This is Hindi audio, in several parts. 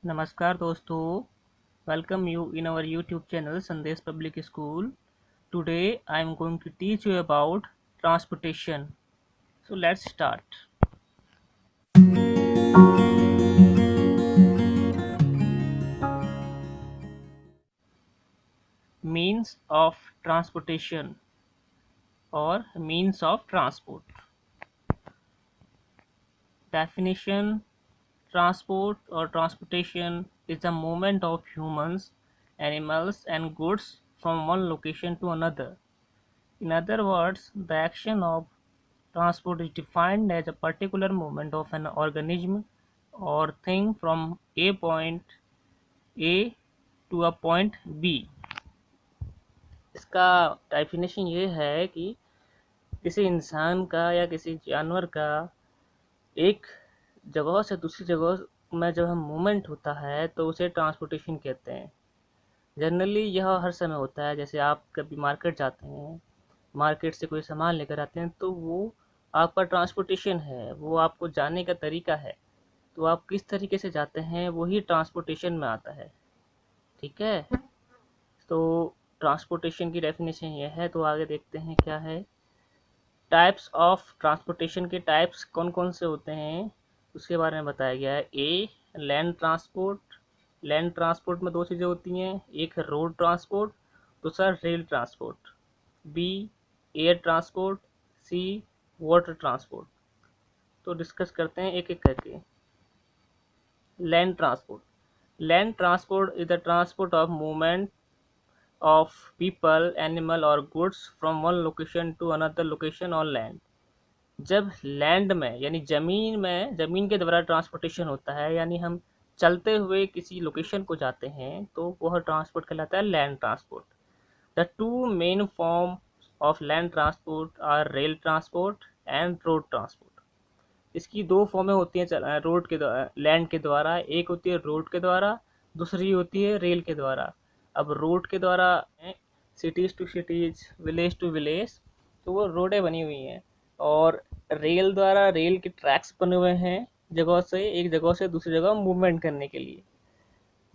नमस्कार दोस्तों, welcome you in our YouTube channel Sandesh Public School. Today I am going to teach you about transportation. So let's start. Means of transportation or means of transport. Definition: transport or transportation is the movement of humans, animals and goods from one location to another. In other words, the action of transport is defined as a particular movement of an organism or thing from a point A to a point B. इसका डेफिनेशन ये है कि किसी इंसान का या किसी जानवर का एक जगह से दूसरी जगह में जब हम मूवमेंट होता है तो उसे ट्रांसपोर्टेशन कहते हैं। जनरली यह हर समय होता है, जैसे आप कभी मार्केट जाते हैं, मार्केट से कोई सामान लेकर आते हैं तो वो आपका ट्रांसपोर्टेशन है, वो आपको जाने का तरीका है। तो आप किस तरीके से जाते हैं वही ट्रांसपोर्टेशन में आता है। ठीक है, तो ट्रांसपोर्टेशन की डेफिनेशन ये है। तो आगे देखते हैं क्या है। टाइप्स ऑफ ट्रांसपोर्टेशन के टाइप्स कौन कौन से होते हैं उसके बारे में बताया गया है। A, land transport. Land transport में दो चीज़ें होती हैं, एक है रोड ट्रांसपोर्ट, दूसरा rail transport. B, air transport. C, water transport. तो डिस्कस करते हैं एक एक करके। Land transport. Land transport is the transport of movement of people, animal or goods from one location to another location on land। जब लैंड में यानी ज़मीन के द्वारा ट्रांसपोर्टेशन होता है, यानी हम चलते हुए किसी लोकेशन को जाते हैं तो वह ट्रांसपोर्ट कहलाता है land transport. The two main form of land transport are rail transport and road transport. इसकी दो फॉर्में होती हैं रोड के द्वारा, लैंड के द्वारा। एक होती है रोड के द्वारा, दूसरी होती है रेल के द्वारा। अब रोड के द्वारा cities to cities, village to village, तो वो रोडें बनी हुई हैं। और रेल द्वारा रेल के ट्रैक्स बने हुए हैं जगह से एक जगह से दूसरी जगह मूवमेंट करने के लिए।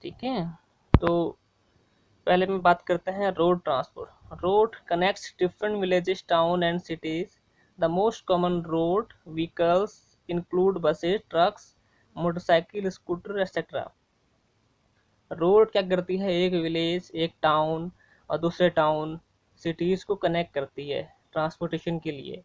ठीक है, तो पहले में बात करते हैं road transport. Road connects different villages, town and cities. The most common road vehicles include buses, trucks, motorcycle, scooter etcetera. Road क्या करती है, एक विलेज, एक टाउन और दूसरे टाउन, सिटीज़ को कनेक्ट करती है ट्रांसपोर्टेशन के लिए।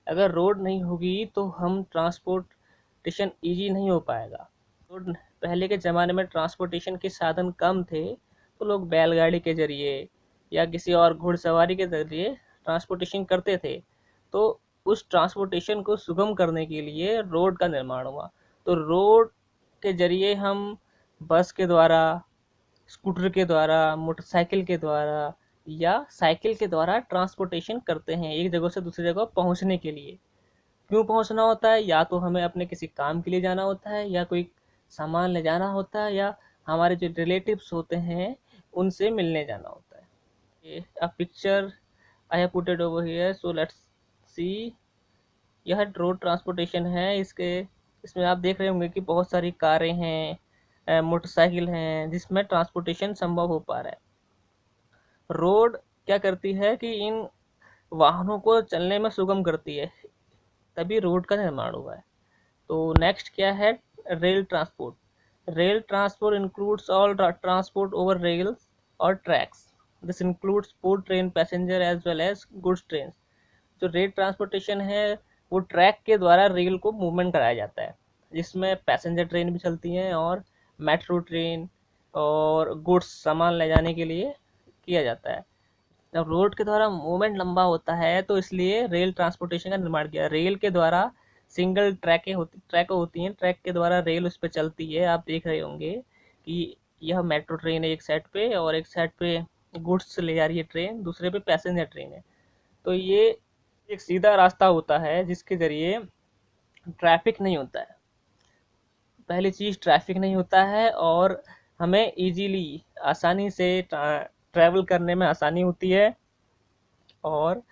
अगर रोड नहीं होगी तो हम ट्रांसपोर्टेशन इजी नहीं हो पाएगा। रोड पहले के ज़माने में ट्रांसपोर्टेशन के साधन कम थे तो लोग बैलगाड़ी के ज़रिए या किसी और घुड़सवारी के ज़रिए ट्रांसपोर्टेशन करते थे। तो उस ट्रांसपोर्टेशन को सुगम करने के लिए रोड का निर्माण हुआ। तो रोड के ज़रिए हम बस के द्वारा, स्कूटर के द्वारा, मोटरसाइकिल के द्वारा या साइकिल के द्वारा ट्रांसपोर्टेशन करते हैं एक जगह से दूसरी जगह पहुंचने के लिए। क्यों पहुंचना होता है? या तो हमें अपने किसी काम के लिए जाना होता है, या कोई सामान ले जाना होता है, या हमारे जो रिलेटिव्स होते हैं उनसे मिलने जाना होता है। A picture I have put it over here, so let's see. यह रोड ट्रांसपोर्टेशन है। इसमें आप देख रहे होंगे कि बहुत सारी कारें हैं, मोटरसाइकिल हैं, जिसमें ट्रांसपोर्टेशन संभव हो पा रहा है। रोड क्या करती है कि इन वाहनों को चलने में सुगम करती है, तभी रोड का निर्माण हुआ है। तो नेक्स्ट क्या है, rail transport. Rail transport includes all transport over rails और tracks. This includes both train passenger as well as goods train. जो रेल ट्रांसपोर्टेशन है वो ट्रैक के द्वारा रेल को मूवमेंट कराया जाता है, जिसमें पैसेंजर ट्रेन भी चलती हैं और मेट्रो ट्रेन और गुड्स सामान ले जाने के लिए किया जाता है। जब रोड के द्वारा मूवमेंट लंबा होता है तो इसलिए रेल ट्रांसपोर्टेशन का निर्माण किया। रेल के द्वारा सिंगल ट्रैक होती हैं, ट्रैक के द्वारा रेल उस पर चलती है। आप देख रहे होंगे कि यह मेट्रो ट्रेन है एक साइड पे, और एक साइड पे गुड्स ले जा रही है ट्रेन, दूसरे पे पैसेंजर ट्रेन है। तो ये एक सीधा रास्ता होता है जिसके ज़रिए ट्रैफिक नहीं होता है। पहली चीज़ ट्रैफिक नहीं होता है और हमें इजीली आसानी से ट्रैवल करने में आसानी होती है और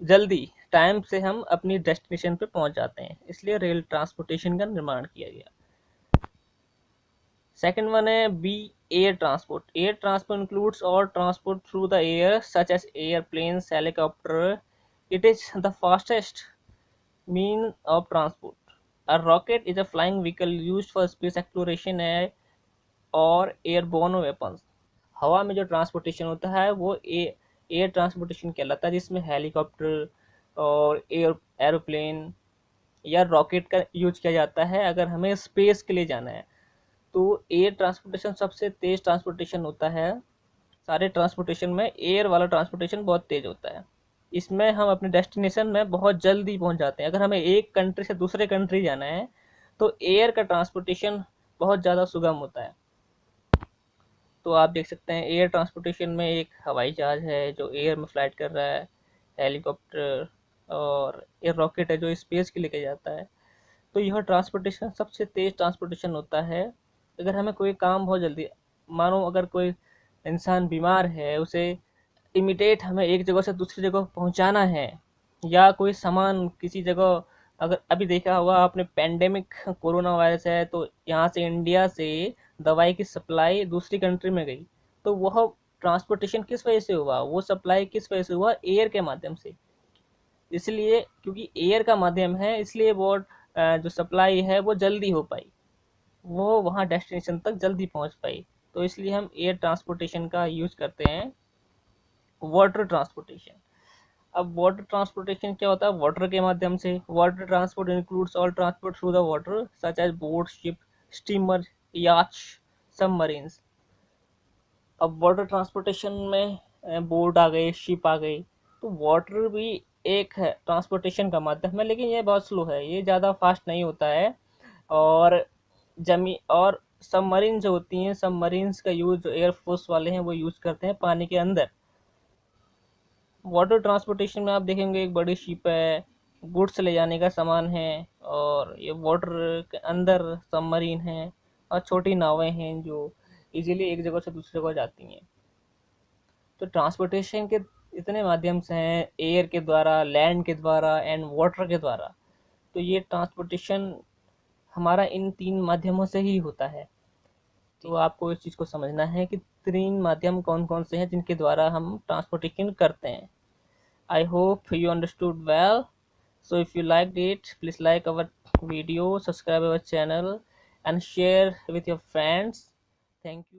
जल्दी टाइम से हम अपनी डेस्टिनेशन पे पहुंच जाते हैं, इसलिए रेल ट्रांसपोर्टेशन का निर्माण किया गया। Second one है B, air transport. Air transport includes all transport through the air such as airplanes, helicopter. It is the fastest mean of transport. A rocket is a flying vehicle used for space exploration और एयरबोर्न वेपन्स. हवा में जो ट्रांसपोर्टेशन होता है वो एयर ट्रांसपोर्टेशन कहलाता है, जिसमें हेलीकॉप्टर और एरोप्लेन या रॉकेट का यूज किया जाता है अगर हमें स्पेस के लिए जाना है. तो एयर ट्रांसपोर्टेशन सबसे तेज ट्रांसपोर्टेशन होता है. सारे ट्रांसपोर्टेशन में एयर वाला ट्रांसपोर्टेशन बहुत तेज होता है. इसमें हम अपने डेस्टिनेशन में बहुत जल्दी पहुंच जाते हैं. अगर हमें एक कंट्री से दूसरे कंट्री जाना है तो एयर का ट्रांसपोर्टेशन बहुत ज़्यादा सुगम होता है. तो आप देख सकते हैं एयर ट्रांसपोर्टेशन में एक हवाई जहाज़ है जो एयर में फ्लाइट कर रहा है, हेलीकॉप्टर और एयर रॉकेट है जो स्पेस के लेके जाता है. तो यह ट्रांसपोर्टेशन सबसे तेज़ ट्रांसपोर्टेशन होता है. अगर हमें कोई काम बहुत जल्दी, मानो अगर कोई इंसान बीमार है, उसे इमीडिएट हमें एक जगह से दूसरी जगह पहुंचाना है, या कोई सामान किसी जगह, अगर अभी देखा होगा आपने पेंडेमिक कोरोना वायरस है तो यहाँ से इंडिया से दवाई की सप्लाई दूसरी कंट्री में गई, तो वह ट्रांसपोर्टेशन किस वजह से हुआ, वो सप्लाई किस वजह से हुआ, एयर के माध्यम से. इसलिए क्योंकि एयर का माध्यम है इसलिए वो जो सप्लाई है वो जल्दी हो पाई, वो वहाँ डेस्टिनेशन तक जल्दी पहुँच पाई. तो इसलिए हम एयर ट्रांसपोर्टेशन का यूज करते हैं. Water transportation. अब वाटर ट्रांसपोर्टेशन क्या होता है, वाटर के माध्यम से. Water transport includes all transport through the water such as boat, ship, steamer, yacht, submarines. अब वाटर ट्रांसपोर्टेशन में बोट आ गए, शिप आ गई. तो वाटर भी एक है ट्रांसपोर्टेशन का माध्यम है, लेकिन ये बहुत स्लो है, ये ज़्यादा फास्ट नहीं होता है. और जमी और सबमरीन जो होती हैं, सबमरीन्स का यूज़ जो एयरफोर्स वाले हैं वो यूज़ करते हैं पानी के अंदर. वाटर ट्रांसपोर्टेशन में आप देखेंगे एक बड़ी शिप है, गुड्स ले जाने का सामान है, और ये वाटर के अंदर सबमरीन है, और छोटी नावें हैं जो इजीली एक जगह से दूसरी जगह जाती हैं. तो ट्रांसपोर्टेशन के इतने माध्यम से हैं, एयर के द्वारा, लैंड के द्वारा एंड वाटर के द्वारा. तो ये ट्रांसपोर्टेशन हमारा इन तीन माध्यमों से ही होता है. तो आपको इस चीज़ को समझना है कि तीन माध्यम कौन कौन से हैं जिनके द्वारा हम ट्रांसपोर्टेशन करते हैं. I hope you understood well. So if you liked it, please like our video, subscribe our channel and share with your friends. Thank you.